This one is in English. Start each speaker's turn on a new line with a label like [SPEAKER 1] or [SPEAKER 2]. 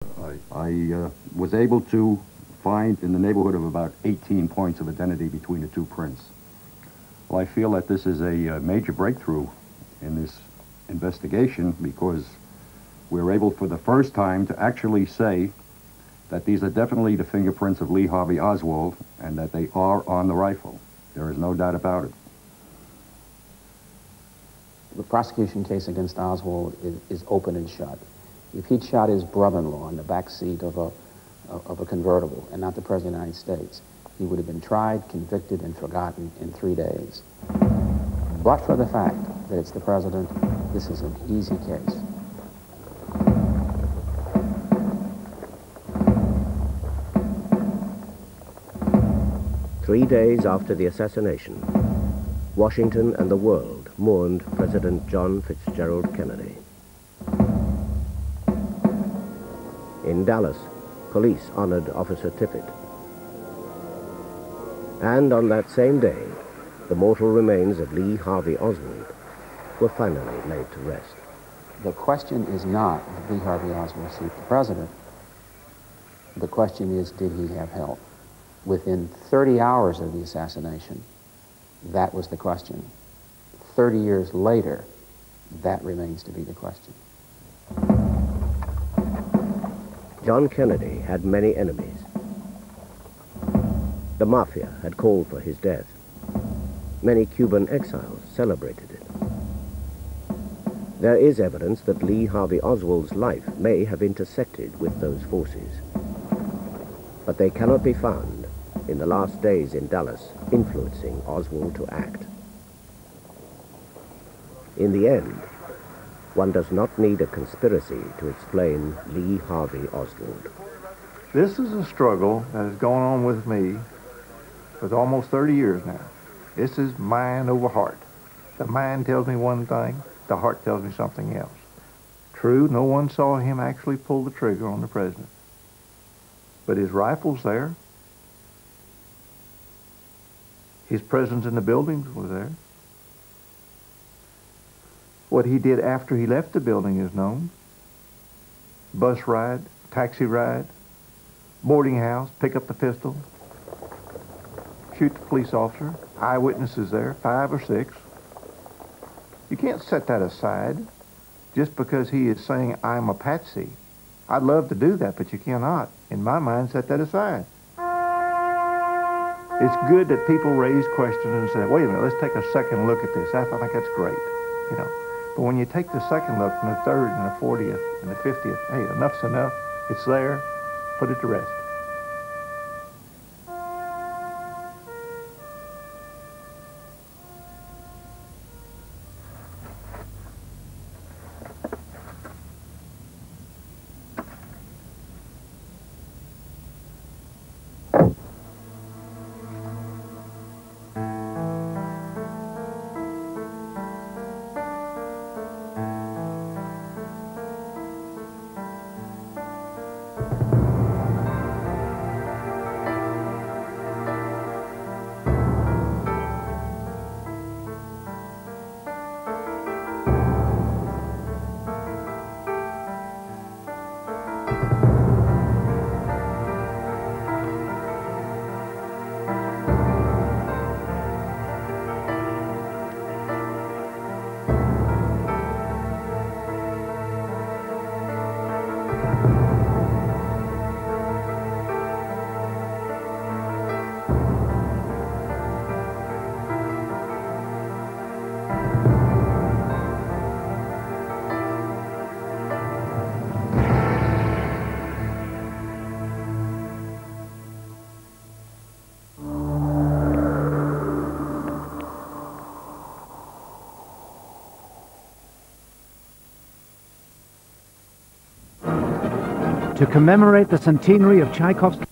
[SPEAKER 1] I was able to find in the neighborhood of about 18 points of identity between the two prints. Well, I feel that this is a major breakthrough in this investigation because we're able for the first time to actually say that these are definitely the fingerprints of Lee Harvey Oswald and that they are on the rifle. There is no doubt about it.
[SPEAKER 2] The prosecution case against Oswald is open and shut. If he'd shot his brother-in-law in the back seat of a convertible and not the President of the United States, he would have been tried, convicted, and forgotten in 3 days. But for the fact that it's the President, this is an easy case.
[SPEAKER 3] Three days after the assassination, Washington and the world mourned President John Fitzgerald Kennedy. In Dallas, police honored Officer Tippit. And on that same day, the mortal remains of Lee Harvey Oswald were finally laid to rest.
[SPEAKER 2] The question is not, did Lee Harvey Oswald shoot the President? The question is, did he have help? Within 30 hours of the assassination, that was the question. 30 years later, that remains to be the question.
[SPEAKER 3] John Kennedy had many enemies. The Mafia had called for his death. Many Cuban exiles celebrated it. There is evidence that Lee Harvey Oswald's life may have intersected with those forces. But they cannot be found in the last days in Dallas influencing Oswald to act. In the end, one does not need a conspiracy to explain Lee Harvey Oswald.
[SPEAKER 4] This is a struggle that has gone on with me for almost 30 years now. This is mind over heart. The mind tells me one thing, the heart tells me something else. True, no one saw him actually pull the trigger on the President. But his rifle's there. His presence in the buildings was there. What he did after he left the building is known. Bus ride, taxi ride, boarding house, pick up the pistol, shoot the police officer, eyewitnesses there, 5 or 6. You can't set that aside just because he is saying, I'm a patsy. I'd love to do that, but you cannot, in my mind, set that aside. It's good that people raise questions and say, wait a minute, let's take a second look at this. I think that's great, you know. But when you take the second look and the third and the 40th and the 50th, hey, enough's enough. It's there. Put it to rest.
[SPEAKER 5] To commemorate the centenary of Tchaikovsky